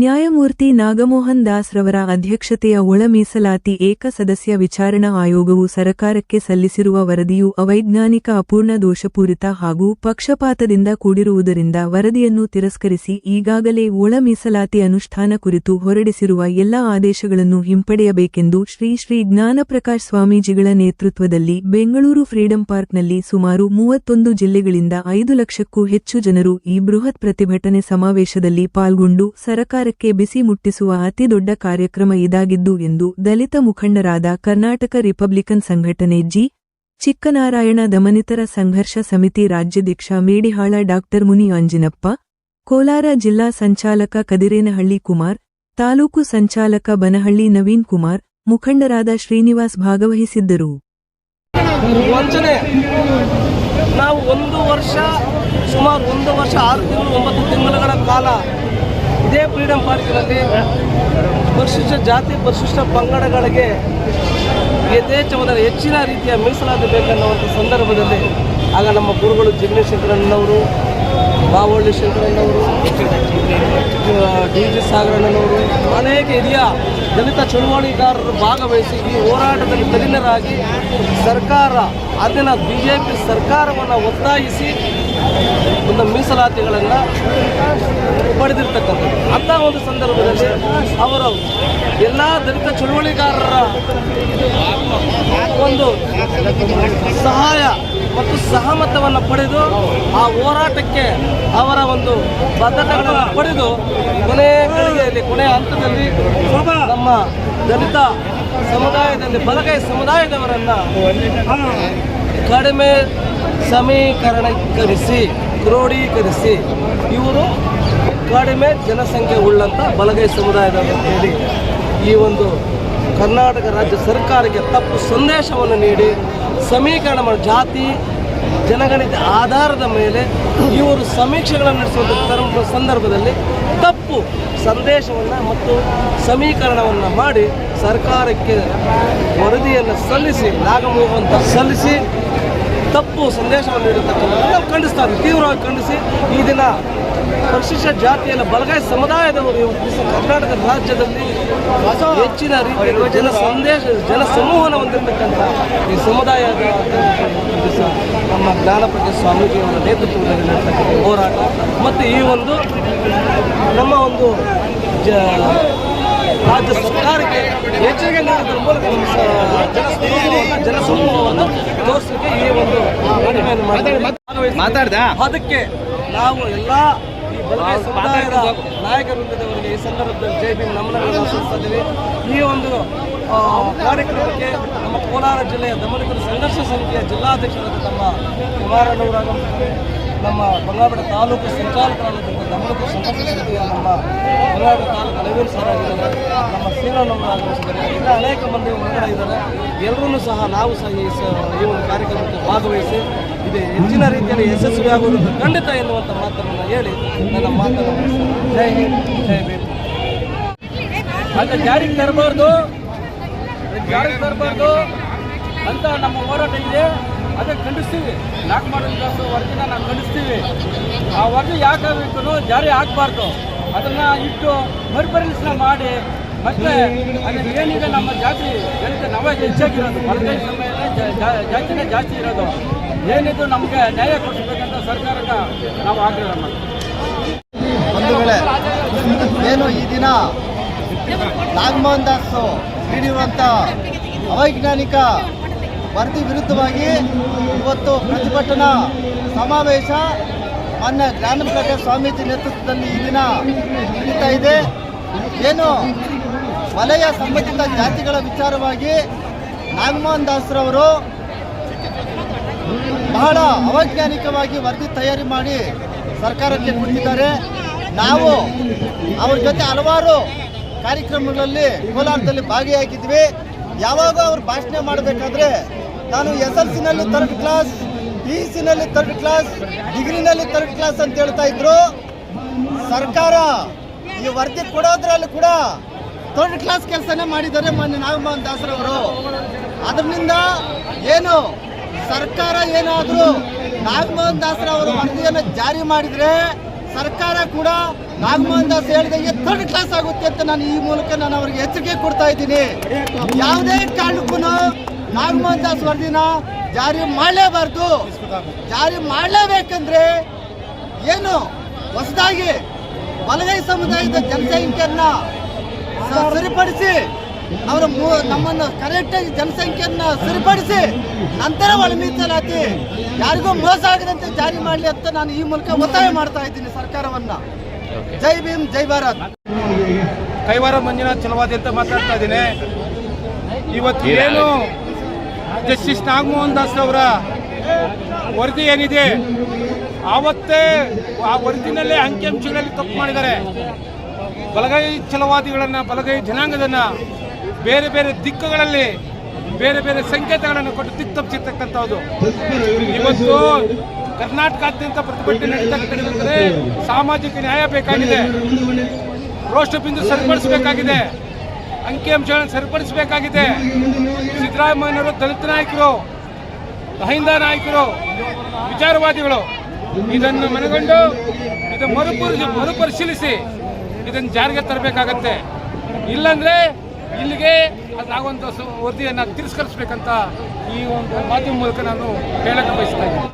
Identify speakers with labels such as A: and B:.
A: ನ್ಯಾಯಮೂರ್ತಿ ನಾಗಮೋಹನ್ ದಾಸ್ ರವರ ಅಧ್ಯಕ್ಷತೆಯ ಒಳ ಮೀಸಲಾತಿ ಏಕಸದಸ್ಯ ವಿಚಾರಣಾ ಆಯೋಗವು ಸರಕಾರಕ್ಕೆ ಸಲ್ಲಿಸಿರುವ ವರದಿಯು ಅವೈಜ್ಞಾನಿಕ, ಅಪೂರ್ಣ, ದೋಷಪೂರಿತ ಹಾಗೂ ಪಕ್ಷಪಾತದಿಂದ ಕೂಡಿರುವುದರಿಂದ ವರದಿಯನ್ನು ತಿರಸ್ಕರಿಸಿ ಈಗಾಗಲೇ ಒಳ ಮೀಸಲಾತಿ ಅನುಷ್ಠಾನ ಕುರಿತು ಹೊರಡಿಸಿರುವ ಎಲ್ಲಾ ಆದೇಶಗಳನ್ನು ಹಿಂಪಡೆಯಬೇಕೆಂದು ಶ್ರೀ ಶ್ರೀ ಜ್ಞಾನಪ್ರಕಾಶ್ ಸ್ವಾಮೀಜಿಗಳ ನೇತೃತ್ವದಲ್ಲಿ ಬೆಂಗಳೂರು ಫ್ರೀಡಂ ಪಾರ್ಕ್ನಲ್ಲಿ ಸುಮಾರು 31 ಜಿಲ್ಲೆಗಳಿಂದ 5 ಲಕ್ಷಕ್ಕೂ ಹೆಚ್ಚು ಜನರು ಈ ಬೃಹತ್ ಪ್ರತಿಭಟನೆ ಸಮಾವೇಶದಲ್ಲಿ ಪಾಲ್ಗೊಂಡು ಸರಕಾರಕ್ಕೆ ಬಿಸಿ ಮುಟ್ಟಿಸುವ ಅತಿದೊಡ್ಡ ಕಾರ್ಯಕ್ರಮ ಇದಾಗಿದ್ದು ಎಂದು ದಲಿತ ಮುಖಂಡರಾದ ಕರ್ನಾಟಕ ರಿಪಬ್ಲಿಕನ್ ಸಂಘಟನೆ ಜಿ. ಚಿಕ್ಕನಾರಾಯಣ ದಮನಿತರ ಸಂಘರ್ಷ ಸಮಿತಿ ರಾಜ್ಯಾಧ್ಯಕ್ಷ ಮೇಡಿಹಾಳ ಡಾ. ಮುನಿ ಅಂಜಿನಪ್ಪ, ಕೋಲಾರ ಜಿಲ್ಲಾ ಸಂಚಾಲಕ ಕದಿರೇನಹಳ್ಳಿ ಕುಮಾರ್, ತಾಲೂಕು ಸಂಚಾಲಕ ಬನಹಳ್ಳಿ ನವೀನ್ ಕುಮಾರ್, ಮುಖಂಡರಾದ ಶ್ರೀನಿವಾಸ್ ಭಾಗವಹಿಸಿದ್ದರು.
B: ನಾವು ಸುಮಾರು 1 ವರ್ಷ 6 ತಿಂಗಳು 9 ತಿಂಗಳ ಕಾಲ ಇದೇ ಫ್ರೀಡಂ ಪಾರ್ಕಿನಲ್ಲಿ ಪರಿಶಿಷ್ಟ ಜಾತಿ ಪರಿಶಿಷ್ಟ ಪಂಗಡಗಳಿಗೆ ಯಥೇಚ್ಛವಾದ ಹೆಚ್ಚಿನ ರೀತಿಯ ಮೀಸಲಾತಿ ಬೇಕನ್ನುವಂಥ ಸಂದರ್ಭದಲ್ಲಿ ಆಗ ನಮ್ಮ ಗುರುಗಳು ಜಿಗ್ನೇಶ್ ಶಂಕರಣ್ಣನವರು, ಬಾವಳ್ಳಿ ಶಂಕರಣ್ಣವರು, ಡಿ.ಜಿ. ಸಾಗರಣ್ಣನವರು, ಅನೇಕ ಹಿರಿಯ ದಲಿತ ಚಳುವಳಿಗಾರರು ಭಾಗವಹಿಸಿ ಈ ಹೋರಾಟದಲ್ಲಿ ತಲ್ಲೀನರಾಗಿ ಸರ್ಕಾರ ಅದನ್ನ ಬಿಜೆಪಿ ಸರ್ಕಾರವನ್ನು ಒತ್ತಾಯಿಸಿ ಒಂದು ಮೀಸಲಾತಿಗಳನ್ನು ಪಡೆದಿರ್ತಕ್ಕಂಥದ್ದು. ಅಂಥ ಒಂದು ಸಂದರ್ಭದಲ್ಲಿ ಅವರು ಎಲ್ಲ ದಲಿತ ಚಳುವಳಿಗಾರರ ಒಂದು ಸಹಾಯ ಮತ್ತು ಸಹಮತವನ್ನು ಪಡೆದು ಆ ಹೋರಾಟಕ್ಕೆ ಅವರ ಒಂದು ಬದ್ಧತೆಗಳನ್ನು ಪಡೆದು ಕೊನೆಯ ಹಂತದಲ್ಲಿ ನಮ್ಮ ದಲಿತ ಸಮುದಾಯದಲ್ಲಿ ಬಲಗೈ ಸಮುದಾಯದವರನ್ನು ಕಡಿಮೆ ಸಮೀಕರಣೀಕರಿಸಿ ಕ್ರೋಢೀಕರಿಸಿ ಇವರು ಕಡಿಮೆ ಜನಸಂಖ್ಯೆ ಉಳ್ಳಂಥ ಬಲಗೈ ಸಮುದಾಯದವರು ಹೇಳಿ ಈ ಒಂದು ಕರ್ನಾಟಕ ರಾಜ್ಯ ಸರ್ಕಾರಕ್ಕೆ ತಪ್ಪು ಸಂದೇಶವನ್ನು ನೀಡಿ ಸಮೀಕರಣ ಮಾಡಿ ಜಾತಿ ಜನಗಣತಿ ಆಧಾರದ ಮೇಲೆ ಇವರು ಸಮೀಕ್ಷೆಗಳನ್ನು ನಡೆಸುವಂಥ ಸಂದರ್ಭದಲ್ಲಿ ತಪ್ಪು ಸಂದೇಶವನ್ನು ಮತ್ತು ಸಮೀಕರಣವನ್ನು ಮಾಡಿ ಸರ್ಕಾರಕ್ಕೆ ವರದಿಯನ್ನು ಸಲ್ಲಿಸಿ ಸಲ್ಲಿಸಿ ತಪ್ಪು ಸಂದೇಶವನ್ನು ನೀಡತಕ್ಕಂಥದ್ದು ನಾವು ಖಂಡಿಸ್ತಾ ಇದ್ದೀವಿ, ತೀವ್ರವಾಗಿ ಖಂಡಿಸಿ ಈ ದಿನ ಪರಿಶಿಷ್ಟ ಜಾತಿಯಲ್ಲಿ ಬಲಗೈ ಸಮುದಾಯದವರು ಕರ್ನಾಟಕ ರಾಜ್ಯದಲ್ಲಿ ಹೆಚ್ಚಿನ ರೀತಿಯಲ್ಲಿ ಜನ ಸಮೂಹನ ಹೊಂದಿರತಕ್ಕಂಥ ಈ ಸಮುದಾಯದ ನಮ್ಮ ಜ್ಞಾನಪ್ರಕಾಶ್ ಸ್ವಾಮೀಜಿಯವರ ನೇತೃತ್ವದಲ್ಲಿ ನಡೆತಕ್ಕಂಥ ಹೋರಾಟ ಮತ್ತು ಈ ಒಂದು ನಮ್ಮ ಒಂದು ರಾಜ್ಯ ಸರ್ಕಾರಕ್ಕೆ ಹೆಚ್ಚಿಗೆ ನೀಡುವುದರ ಮೂಲಕ ಜನಸಮೂಹವನ್ನು ತೋರಿಸಲಿಕ್ಕೆ ಈ ಒಂದು ಮಾತಾಡಿದ ಅದಕ್ಕೆ ನಾವು ಎಲ್ಲ ಈ ಬಲಗೈ ಸಮುದಾಯದ ನಾಯಕವೃಂದದವರಿಗೆ ಈ ಸಂದರ್ಭದಲ್ಲಿ ಜೈ ಭೀಮ್ ನಮನಗಳನ್ನು ಸಲ್ಲಿಸುತ್ತಿದ್ದೇವೆ. ಈ ಒಂದು ಕಾರ್ಯಕ್ರಮಕ್ಕೆ ನಮ್ಮ ಕೋಲಾರ ಜಿಲ್ಲೆಯ ದಮನಿತರ ಸಂಘರ್ಷ ಸಮಿತಿಯ ಜಿಲ್ಲಾಧ್ಯಕ್ಷರಾದ ನಮ್ಮ ಕುಮಾರಣ್ಣವರು ಆಗಮಿಸಿದ್ದಾರೆ, ನಮ್ಮ ಬಂಗಾರಪೇಟೆ ತಾಲೂಕು ಸಂಚಾಲಕರಾದಂಥ ದಮನಿತರ ಸಂಘರ್ಷ ಸಮಿತಿಯ ನಮ್ಮ ಬಂಗಾರಪೇಟೆ ತಾಲೂಕು ನವೀನ್ ಸರ್ ಆಗಿದ್ದಾರೆ, ನಮ್ಮ ಶ್ರೀರಾಮನವರು ಆಗಮಿಸಿದ್ದಾರೆ, ಇಲ್ಲ ಅನೇಕ ಮಂದಿ ಹೊರಗಡೆ ಇದ್ದಾರೆ. ಎಲ್ಲರೂ ಸಹ ನಾವು ಸಹ ಈ ಒಂದು ಕಾರ್ಯಕ್ರಮಕ್ಕೆ ಭಾಗವಹಿಸಿ ಇದು ಹೆಚ್ಚಿನ ರೀತಿಯಲ್ಲಿ ಯಶಸ್ವಿಯಾಗುವುದು ಖಂಡಿತ ಎನ್ನುವಂಥ ಮಾತನ್ನು ಹೇಳಿ ನನ್ನ ಮಾತನ್ನು ಜೈ ಹಿಂದ್ ಜೈ ಭೀಮ್. ಅದು ಜಾರಿಗೆ ತರಬಾರ್ದು ಅಂತ ನಮ್ಮ ಹೋರಾಟ ಇದೆ, ಅದಕ್ಕೆ ಖಂಡಿಸ್ತೀವಿ. ನಾಗಮೋಹನ್ ದಾಸ್ ವರದಿನ ನಾವು ಖಂಡಿಸ್ತೀವಿ. ಆ ವರದಿ ಯಾಕಾಗಬೇಕು, ಜಾರಿ ಆಗಬಾರ್ದು, ಅದನ್ನು ಇಟ್ಟು ಮರುಪರಿಶೀಲನೆ ಮಾಡಿ ಮತ್ತೆ ಅದು ಏನಿದೆ ನಮ್ಮ ಜಾತಿ ನಾವೇ ಹೆಚ್ಚಾಗಿರೋದು, ಬಲಗೈ ಜಾತಿನೇ ಜಾಸ್ತಿ ಇರೋದು, ಏನಿದು ನಮಗೆ ನ್ಯಾಯ ಕೊಡಿಸ್ಬೇಕಂತ ಸರ್ಕಾರಕ್ಕೆ ನಾವು ಆಗ್ರಹ ಮಾಡ್ತೀವಿ.
C: ಬಂಧುಗಳೇ, ಏನು ಈ ದಿನ ನಾಗಮೋಹನ್ ದಾಸ್ ನೀಡಿರುವಂಥ ಅವೈಜ್ಞಾನಿಕ ವರದಿ ವಿರುದ್ಧವಾಗಿ ಇವತ್ತು ಪ್ರತಿಭಟನಾ ಸಮಾವೇಶ ಮಾನ್ಯ ಜ್ಞಾನಪ್ರಕಾಶ್ ಸ್ವಾಮೀಜಿ ನೇತೃತ್ವದಲ್ಲಿ ಈ ದಿನ ನಡೀತಾ ಇದೆ. ಏನು ವಲಯ ಸಂಬಂಧಿತ ಜಾತಿಗಳ ವಿಚಾರವಾಗಿ ನಾಗಮೋಹನ್ ದಾಸ್ರವರು ಬಹಳ ಅವೈಜ್ಞಾನಿಕವಾಗಿ ವರದಿ ತಯಾರಿ ಮಾಡಿ ಸರ್ಕಾರಕ್ಕೆ ಕೊಟ್ಟಿದ್ದಾರೆ. ನಾವು ಅವ್ರ ಜೊತೆ ಹಲವಾರು ಕಾರ್ಯಕ್ರಮಗಳಲ್ಲಿ ಕೋಲಾರದಲ್ಲಿ ಭಾಗಿಯಾಗಿದ್ವಿ. ಯಾವಾಗ ಅವ್ರು ಭಾಷಣ ಮಾಡಬೇಕಾದ್ರೆ ನಾನು SLC-ನಲ್ಲಿ 3rd ಕ್ಲಾಸ್, PUC-ನಲ್ಲಿ 3rd ಕ್ಲಾಸ್, ಡಿಗ್ರಿನಲ್ಲಿ 3rd ಕ್ಲಾಸ್ ಅಂತ ಹೇಳ್ತಾ ಇದ್ರು. ಸರ್ಕಾರ ಈ ವರದಿ ಕೊಡೋದ್ರಲ್ಲಿ ಕೂಡ 3rd ಕ್ಲಾಸ್ ಕೆಲಸನೇ ಮಾಡಿದ್ದಾರೆ ಮಾನ್ಯ ನಾಗಮೋಹನ್ ದಾಸ್ರವರು. ಅದರಿಂದ ಏನು ಸರ್ಕಾರ ಏನಾದರೂ ನಾಗಮೋಹನ್ ದಾಸ್ರವರು ವರದಿಯನ್ನು ಜಾರಿ ಮಾಡಿದರೆ ಸರ್ಕಾರ ಕೂಡ ನಾಗಮೋಹನ್ ದಾಸ್ ಹೇಳಿದಂಗೆ 3rd ಕ್ಲಾಸ್ ಆಗುತ್ತೆ ಅಂತ ನಾನು ಈ ಮೂಲಕ ನಾನು ಅವರಿಗೆ ಎಚ್ಚರಿಕೆ ಕೊಡ್ತಾ ಇದ್ದೀನಿ. ಯಾವುದೇ ಕಾರಣಕ್ಕೂ ನಾಗಮೋಹನ್ ದಾಸ್ ವರದಿನ ಜಾರಿ ಮಾಡಲೇಬಾರ್ದು. ಜಾರಿ ಮಾಡಲೇಬೇಕಂದ್ರೆ ಏನು ಹೊಸದಾಗಿ ಬಲಗೈ ಸಮುದಾಯದ ಜನಸಂಖ್ಯೆಯನ್ನ ಸರಿಪಡಿಸಿ ಅವರ ನಮ್ಮನ್ನು ಕರೆಕ್ಟಾಗಿ ಜನಸಂಖ್ಯೆಯನ್ನ ಸರಿಪಡಿಸಿ ನಂತರ ಒಳ ಮೀಸಲಾತಿ ಯಾರಿಗೂ ಮೋಸ ಆಗದಂತೆ ಜಾರಿ ಮಾಡಲಿ ಅಂತ ನಾನು ಈ ಮೂಲಕ ಒತ್ತಾಯ ಮಾಡ್ತಾ ಇದ್ದೀನಿ ಸರ್ಕಾರವನ್ನ. ಜೈ ಭೀಮ್, ಜೈ ಭಾರತ್.
D: ಕೈವಾರ ಮಂಜುನಾಥ್ ಚಲವಾದಿ ಅಂತ ಮಾತಾಡ್ತಾ ಇದ್ದೀನಿ. ಇವತ್ತು ಏನು ಜಸ್ಟಿಸ್ ನಾಗಮೋಹನ್ ದಾಸ್ ಅವರ ವರದಿ ಏನಿದೆ, ಆವತ್ತೇ ಆ ವರದಿನಲ್ಲೇ ಅಂಕಿಅಂಶಗಳಲ್ಲಿ ತಪ್ಪು ಮಾಡಿದ್ದಾರೆ. ಬಲಗೈ ಛಲವಾದಿಗಳನ್ನು, ಬಲಗೈ ಜನಾಂಗದನ್ನು ಬೇರೆ ಬೇರೆ ದಿಕ್ಕುಗಳಲ್ಲಿ ಬೇರೆ ಬೇರೆ ಸಂಕೇತಗಳನ್ನು ಕೊಟ್ಟು ದಿಕ್ಕು ತಪ್ಪಿಸಿರ್ತಕ್ಕಂಥದ್ದು. ಇವತ್ತು ಕರ್ನಾಟಕಾದ್ಯಂತ ಪ್ರತಿಭಟನೆ ನಡೀತಕ್ಕಂಥದ್ರೆ ಸಾಮಾಜಿಕ ನ್ಯಾಯ ಬೇಕಾಗಿದೆ, ರೋಷ್ಟ ಬಿಂದು ಸರಿಪಡಿಸಬೇಕಾಗಿದೆ, ಅಂಕಿಅಂಶಗಳನ್ನು ಸರಿಪಡಿಸಬೇಕಾಗಿದೆ. ಸಿದ್ದರಾಮಯ್ಯನವರು ದಲಿತ ನಾಯಕರು, ಅಹಿಂದ ನಾಯಕರು, ವಿಚಾರವಾದಿಗಳು ಇದನ್ನು ಮನಗಂಡು ಇದನ್ನು ಮರುಪರಿಶೀಲಿಸಿ ಇದನ್ನು ಜಾರಿಗೆ ತರಬೇಕಾಗತ್ತೆ. ಇಲ್ಲಾಂದ್ರೆ ಇಲ್ಲಿಗೆ ನಾವೊಂದು ವರದಿಯನ್ನು ತಿರಸ್ಕರಿಸಬೇಕಂತ ಈ ಒಂದು ಮಾಧ್ಯಮ ಮೂಲಕ ನಾನು ಹೇಳಕ್ಕೆ ಬಯಸ್ತಾ ಇದ್ದೀನಿ.